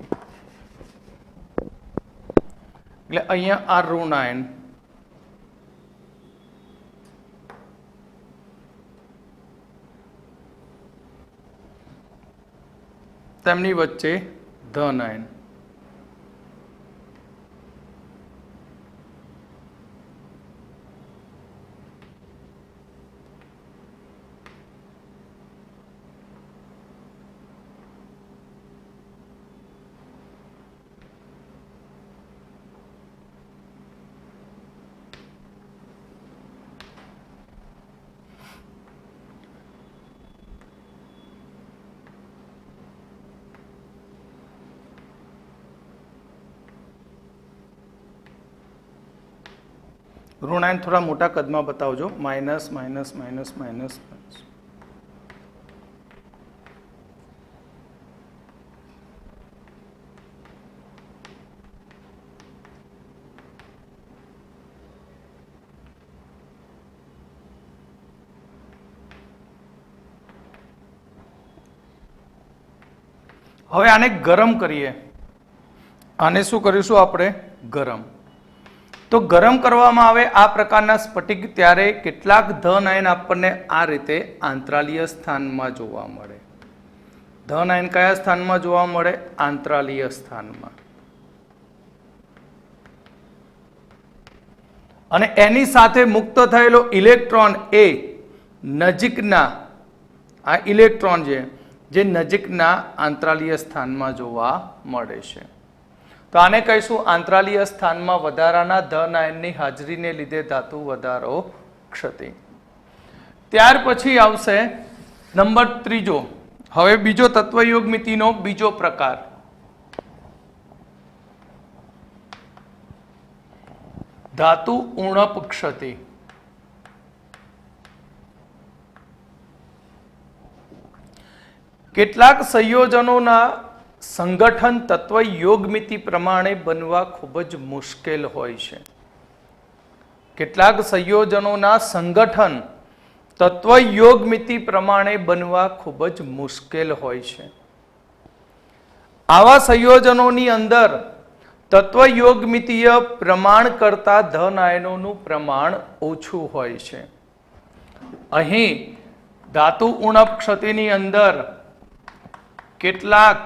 એટલે અહીંયા આ ઋણ આયન, તેમની વચ્ચે ધન આયન. ઋણાયન થોડા મોટા કદમાં બતાવજો. Minus minus minus minus. હવે આને ગરમ કરીએ. આને શું કરીશું આપણે? ગરમ. તો ગરમ કરવામાં આવે આ પ્રકારના સ્ફટિક, ત્યારે કેટલાક ધન આયન આપણને આ રીતે આંતરાલીય સ્થાનમાં જોવા મળે. ધન આયન કયા સ્થાનમાં જોવા મળે? આંતરાલીય સ્થાનમાં. અને એની સાથે મુક્ત થયેલો ઇલેક્ટ્રોન એ નજીકના, આ ઇલેક્ટ્રોન જે નજીકના આંતરાલીય સ્થાનમાં જોવા મળે છે. તો આને કહીશું આંતરાલીય સ્થાનમાં વધારાના ધન આયનની હાજરીને લીધે ધાતુ વધારો ક્ષતિ. ત્યાર પછી આવશે નંબર 3. હવે બીજો તત્વયોગમિતિનો બીજો પ્રકાર, ધાતુ ઉણપ ક્ષતિ. કેટલાક સંયોજનોના સંગઠન તત્વ યોગમિતિ પ્રમાણે બનવા ખૂબ જ મુશ્કેલ હોય છે. કેટલાક સંયોજનોના સંગઠન તત્વ યોગમિતિ પ્રમાણે બનવા ખૂબ જ મુશ્કેલ હોય છે. આવા સંયોજનોની અંદર તત્વ યોગમિતીય પ્રમાણ કરતા ધન આયનોનું પ્રમાણ ઓછું હોય છે. અહીં ધાતુ ઉણપ ક્ષતિની અંદર કેટલાક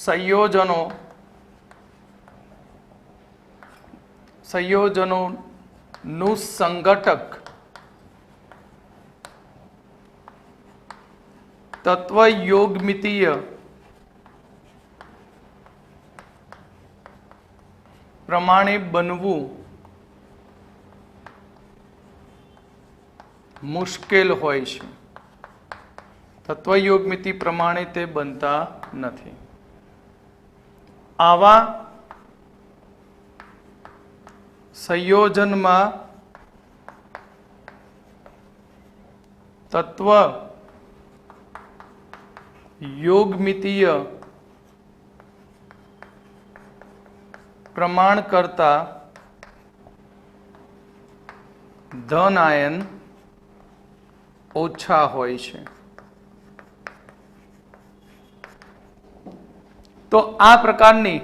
સંયોજનોનું સંઘટક તત્વ યોગમિતીય પ્રમાણે બનવું મુશ્કેલ હોય છે. તત્વ યોગમિતિ પ્રમાણે તે બનતા નથી. આવા સંયોજનમાં તત્વ યોગમિતીય પ્રમાણ કરતા ધન આયન ઓછા હોય છે. તો આ પ્રકારની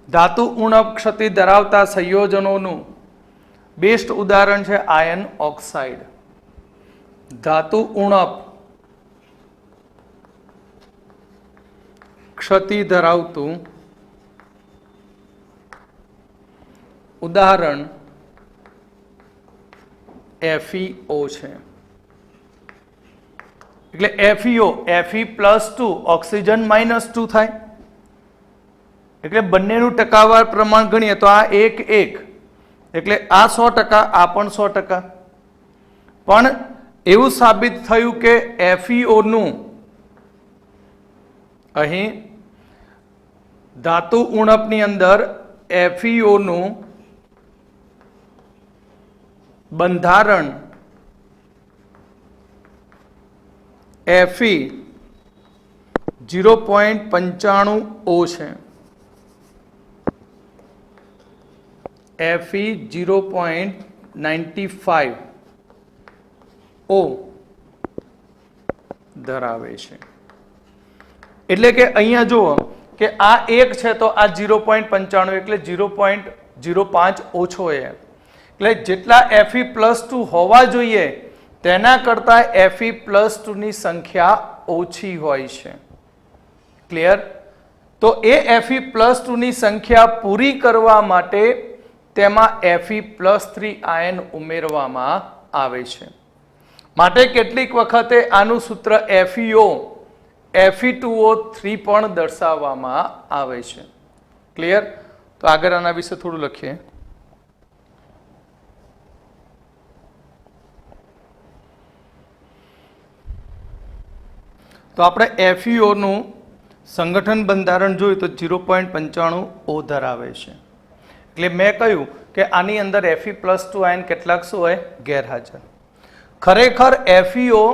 ધાતુ ઉણપ ક્ષતિ ધરાવતા સંયોજનોનું બેસ્ટ ઉદાહરણ છે આયન ઓક્સાઇડ. ધાતુ ઉણપ ક્ષતિ ધરાવતું ઉદાહરણ FeO છે. એટલે FeO Fe+2 ઓક્સિજન -2 થાય. એટલે બંનેનું ટકાવાર પ્રમાણ ગણીએ તો આ 1:1 એટલે આ 100%, આ પણ 100%. પણ એવું સાબિત થયું કે FeO નું અહીં ધાતુ ઉણપની અંદર FeO નું બંધારણ Fe 0.95O છે. Fe 0.95O ધરાવે છે. એટલે કે અહીંયા જુઓ કે આ 1 છે તો આ 0.95 એટલે 0.05 ઓછો છે. એટલે જેટલા Fe+2 હોવા જોઈએ તેના કરતાં Fe+2 ની સંખ્યા ઓછી હોય છે. ક્લિયર? તો એ Fe+2 ની સંખ્યા પૂરી કરવા માટે તેમાં Fe+3 આયન ઉમેરવામાં આવે છે. માટે કેટલીક વખતે આનું સૂત્ર FeO Fe2O3 પણ દર્શાવવામાં આવે છે. ક્લિયર? તો આગળ આના વિશે થોડું લખીએ. તો આપણે FeO નું સંગઠન બંધારણ જોયું તો 0.95O ધરાવે છે. એટલે મેં કહ્યું કે આની અંદર Fe+2 આયન કેટલાક શું હોય? ગેરહાજર. ખરેખર FeO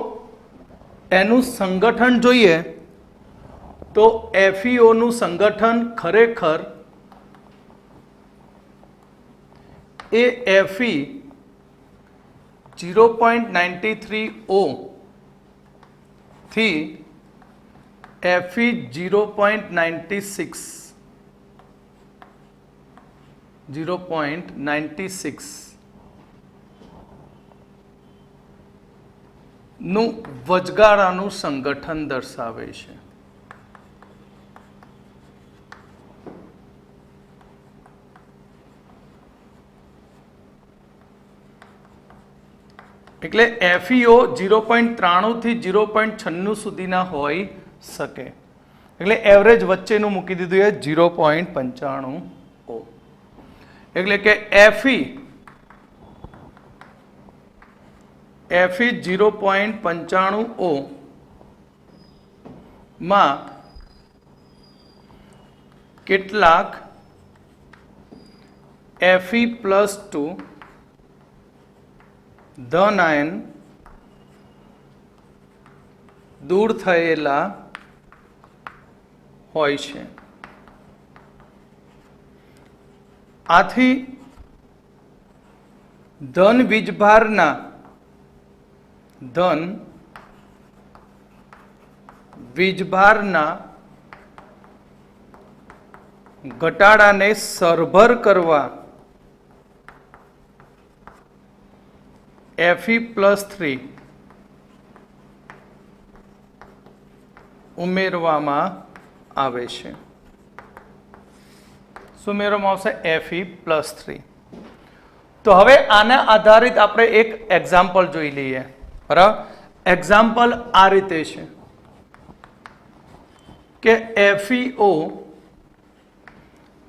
એનું સંગઠન જોઈએ તો FeO નું સંગઠન ખરેખર એ Fe 0.93O થી Fe 0.96 નું વચગાળાનું સંગઠન દર્શાવે છે. એટલે FeO 0.93 થી 0.96 સુધીના હોઈ શકે. એટલે એવરેજ વચ્ચેનું મૂકી દીધું એ 0.95O. એટલે કે Fe 0.95O માં કેટલાક Fe+2 ધન આયન દૂર થયેલા હોય છે. આથી ધન વીજભારના ઘટાડાને સરભર કરવા Fe+3 ઉમેરવામાં આવે છે. શું ઉમેરવામાં આવશે? Fe+3. તો હવે આના આધારિત આપણે એક એક્ઝામ્પલ જોઈ લઈએ. બરાબર? એક્ઝામ્પલ આ રીતે છે કે FeO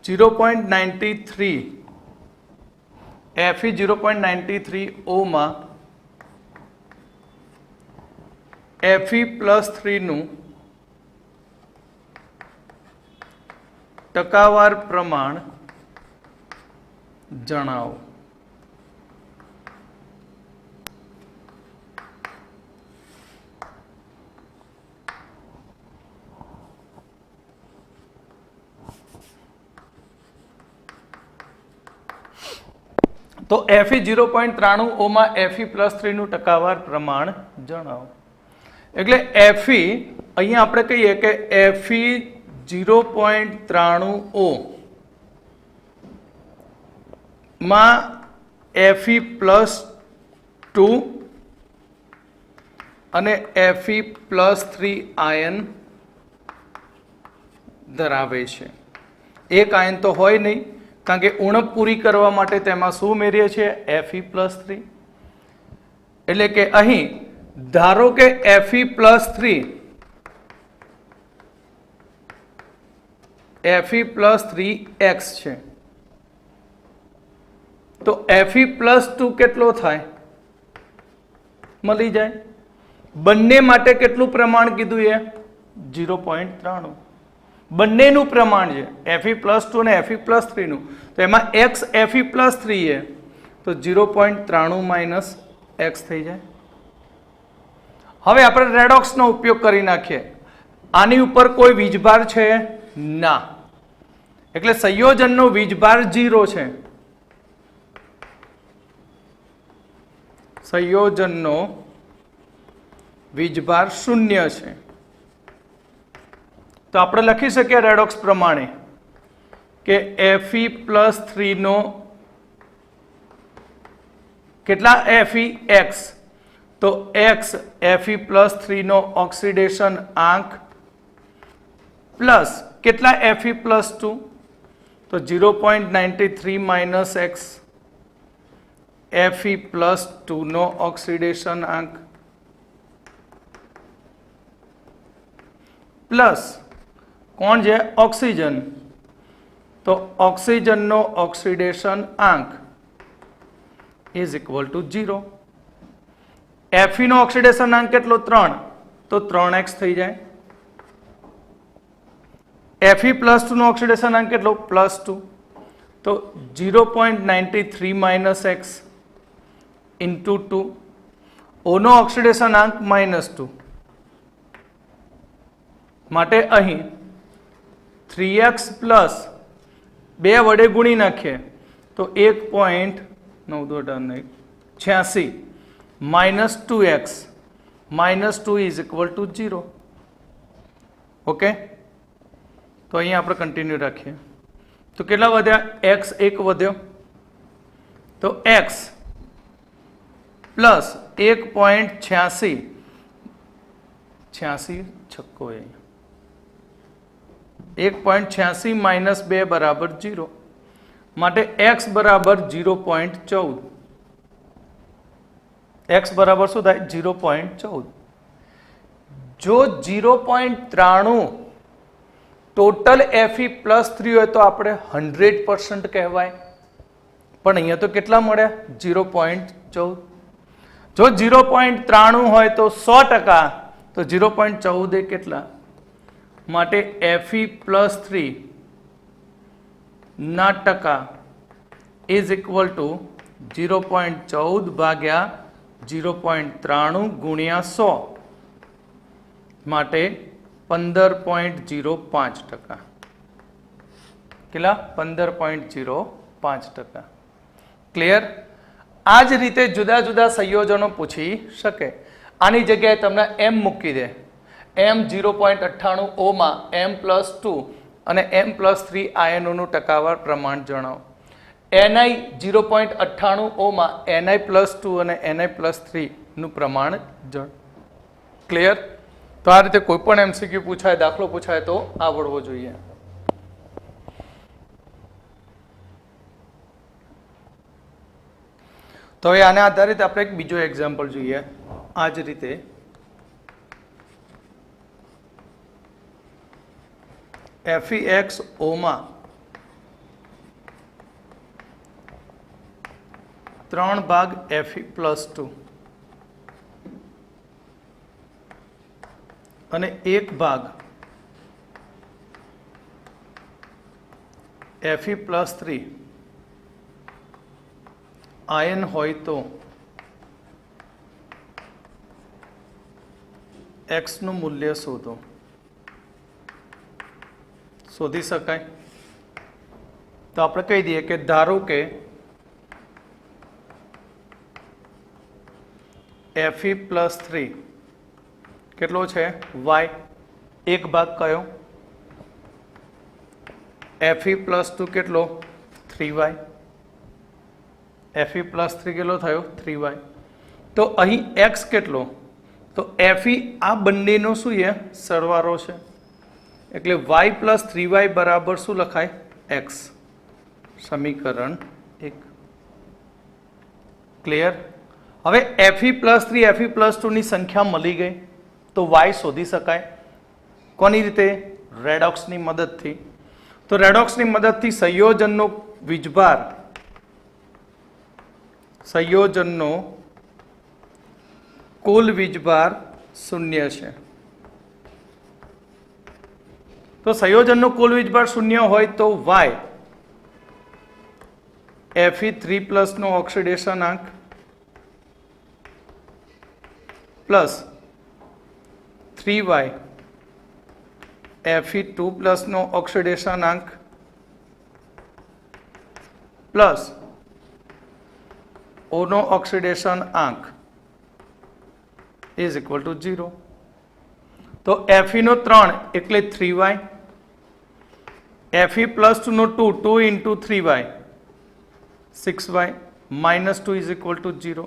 0.93 Fe 0.93O માં Fe+3 નું ટકાવાર પ્રમાણ જણાવો. તો Fe 0.93 ઓમાં Fe+3 નું ટકાવાર પ્રમાણ જણાવો. એટલે Fe અહીંયા આપણે કહીએ કે Fe 0.93 ઓ માં Fe+2 અને Fe+3 આયન ધરાવે છે. એક આયન તો હોય નહીં, કારણ કે ઉણપ પૂરી કરવા માટે તેમાં શું ઉમેરીએ છીએ? Fe+3. એટલે કે અહીં ધારો કે Fe+3 x છે, તો Fe+2 કેટલો થાય? મળી જાય. બંને માટે કેટલું પ્રમાણ કીધું? એ 0.93. બંનેનું પ્રમાણ છે, Fe+2 અને Fe+3 નું. તો એમાં x Fe+3 છે, તો 0.93 માઇનસ x થઈ જાય. હવે આપણે રેડોક્સનો ઉપયોગ કરી નાખીએ. આની ઉપર કોઈ વીજભાર છે ના, એટલે સંયોજનનો વીજભાર 0 છે. સંયોજનનો વીજભાર 0 છે. તો આપણે લખી શકીએ રેડોક્સ પ્રમાણે કે Fe+3 નો કેટલા? Fex. તો x Fe+3 નો ઓક્સિડેશન આંક પ્લસ કેટલા? Fe+2. તો 0.93 માઇનસ x Fe+2 નો ઓક્સિડેશન આંક પ્લસ કોણ છે? ઓક્સિજન. તો ઓક્સિજનનો ઓક્સિડેશન આંક ઇઝ ઇક્વલ ટુ 0. Fe નો ઓક્સિડેશન આંક કેટલો? 3. તો 3x થઈ જાય. Fe+2 નો ઓક્સિડેશન આંક કેટલો? +2. તો 0.93 માઇનસ x ઇન્ટુ 2. O નો ઓક્સિડેશન આંક -2. માટે અહીં 3x પ્લસ 2 વડે ગુણી નાખીએ તો 1.86 minus 2x -2 is equal to 0. Okay, તો અહીંયા આપણે કન્ટિન્યુ રાખીએ. તો કેટલા વધ્યા? x 1 વધ્યો, તો x પ્લસ 1.86 છક્કો 1.86 માઇનસ 2 બરાબર 0. માટે x બરાબર 0.14. x બરાબર શું થાય? 0.14. જો 0.93 ટોટલ Fe+3 હોય તો આપણે 100% કહેવાય, પણ અહીંયા તો કેટલા મળ્યા? 0.14. જો 0.93 હોય તો 100%, તો 0.14 એ કેટલા? માટે Fe+3 ના ટકા ઇઝ ઇક્વલ ટુ 0.14 ભાગ્યા 0.93 ગુણ્યા 100, માટે 15.05%. કેટલા? 15.05%. ક્લિયર? આ જ રીતે જુદા જુદા સંયોજનો પૂછી શકે. આની જગ્યાએ તમને m મૂકી દે. m 0.98 ઓમાં M+2 અને M+3 આયનોનું ટકાવાર પ્રમાણ જણાવો. Ni 0.98 ઓમાં Ni+2 અને Ni+3 નું પ્રમાણ જણાવો. ક્લિયર? તો આ રીતે કોઈ પણ MCQ પૂછાય, દાખલો પૂછાય તો આવડવો જોઈએ. તો હવે આના આધારિત આપણે એક બીજો એક્ઝામ્પલ જોઈએ. આ જ રીતે Fex ઓમાં 3 ભાગ Fe+2 અને 1 ભાગ Fe+3 આયન હોય તો x નું મૂલ્ય શોધો. શોધી શકાય? તો આપણે કહી દઈએ કે ધારો કે Fe પ્લસ 3 કેટલો છે y, એક ભાગ કયો Fe પ્લસ 2 કેટલો 3y, Fe પ્લસ 3 કેટલો થયો 3y. તો અહીં x કેટલો, તો Fe આ બંનેનો શું છે સરવાળો છે, એટલે y પ્લસ 3y બરાબર શું લખાય x, સમીકરણ 1. ક્લિયર? હવે Fe પ્લસ 3 Fe પ્લસ 2 ની સંખ્યા મળી ગઈ તો y શોધી શકાય કોની રીતે, રેડોક્સની મદદથી. તો રેડોક્સની મદદથી સંયોજનનો વીજભાર, સંયોજનનો કુલ વીજભાર 0 છે. તો સંયોજનનો કુલ વીજભાર 0 હોય તો y Fe3 પ્લસ નો ઓક્સિડેશનાંક પ્લસ 3y Fe2 પ્લસ નો ઓક્સિડેશનાંક પ્લસ O નો ઓક્સિડેશન આંક ઇઝ ઇક્વલ ટુ 0. તો Fe નો 3 એટલે 3y, Fe પ્લસ 2 નો 2 into 3y 6y minus 2 is equal to 0.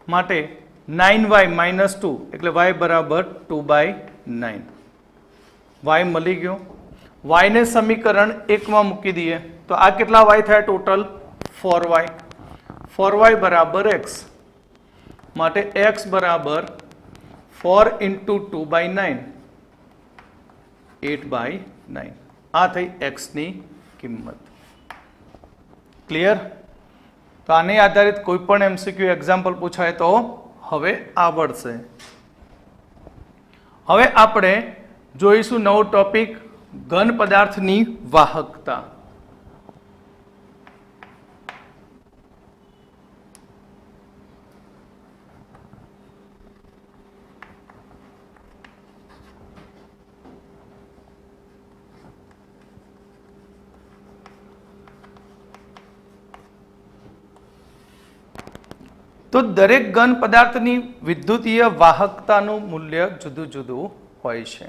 માટે 9y માઇનસ 2 એટલે y બરાબર 2/9. y મળી ગયો. y ને સમીકરણ 1 માં મૂકી દઈએ તો આ કેટલા y થાય ટોટલ 4y. 4y બરાબર x, માટે x બરાબર 4 into 2/9 8/9. આ થઈ x ની કિંમત. ક્લિયર? તો આને આધારિત કોઈ પણ MCQ એક્ઝામ્પલ પૂછાય તો હવે આવડશે. હવે આપણે જોઈશું નવો ટોપિક, ઘન પદાર્થની વાહકતા. તો દરેક ઘન પદાર્થની વિદ્યુતીય વાહકતાનું મૂલ્ય જુદું જુદું હોય છે.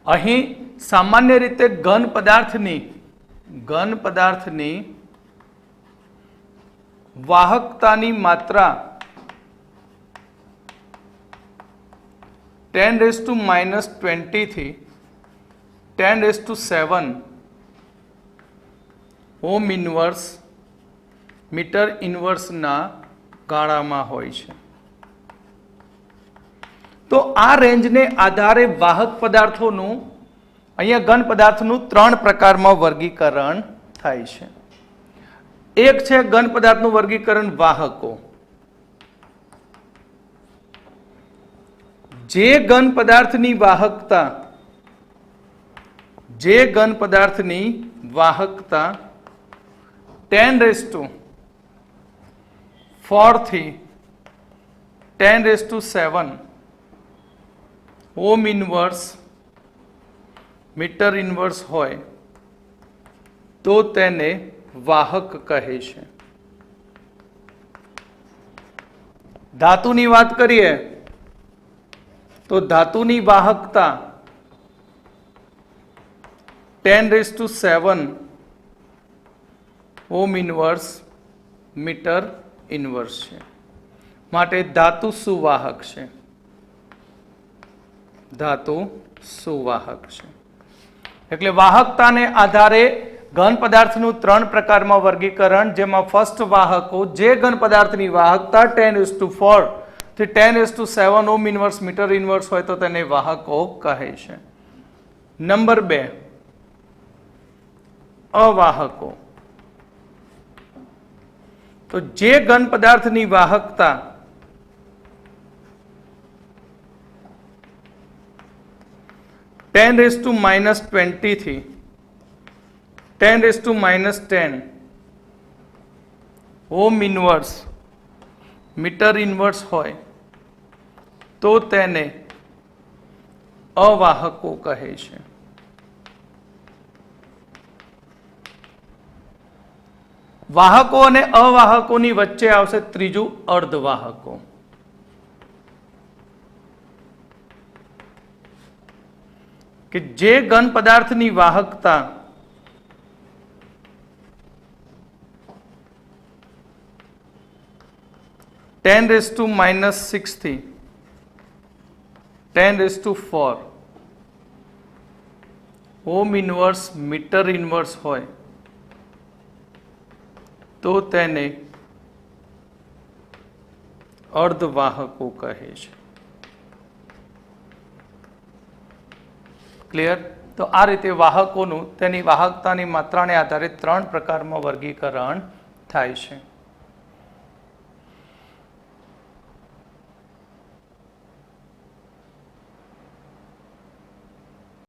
અહીં સામાન્ય રીતે ઘન પદાર્થની વાહકતાની માત્રા 10⁻⁻20 થી 10⁻⁷ ઓમ ઇન્વર્સ મીટર ઇન્વર્સના ગાળામાં હોય છે. તો આ રેન્જને આધારે વાહક પદાર્થોનું, અહીંયા ઘન પદાર્થનું 3 પ્રકારમાં વર્ગીકરણ થાય છે. એક છે ઘન પદાર્થનું વર્ગીકરણ વાહકો. જે ઘન પદાર્થની વાહકતા 10⁻⁴ થી 10⁻⁷ ઓમ ઇન્વર્સ મીટર ઇન્વર્સ હોય તો તેને વાહક કહે છે. ધાતુની વાત કરીએ તો ધાતુની વાહકતા 10⁻⁷ ઓમ ઇન્વર્સ મીટર ઇન્વર્સ છે. માટે ધાતુ સુવાહક છે. એટલે વાહકતાને આધારે ઘન પદાર્થનું 3 પ્રકારમાં વર્ગીકરણ, જેમાં ફર્સ્ટ વાહકો, જે ઘન પદાર્થની વાહકતા 10⁻⁴ થી 10⁻⁷ ઓમ ઇન્વર્સ મીટર ઇન્વર્સ હોય તો તેને વાહકો કહે છે. નંબર 2 અવાહકો. તો જે ઘન પદાર્થની વાહકતા 10⁻⁻20 થી 10⁻⁻10 ઓમ ઇન્વર્સ મીટર ઇન્વર્સ હોય તો તેને અવાહકો કહે છે. વાહકો અને અવાહકોની વચ્ચે આવશે ત્રીજું અર્ધવાહકો. કે જે ઘન પદાર્થની વાહકતા 10⁻⁻6 થી 10⁴ ઓમ ઇનવર્સ મીટર ઇનવર્સ હોય તો તેને અર્ધવાહકો કહે છે. ક્લિયર? તો આ રીતે વાહકોનું તેની વાહકતાની માત્રાને આધારે 3 પ્રકારમાં વર્ગીકરણ થાય છે.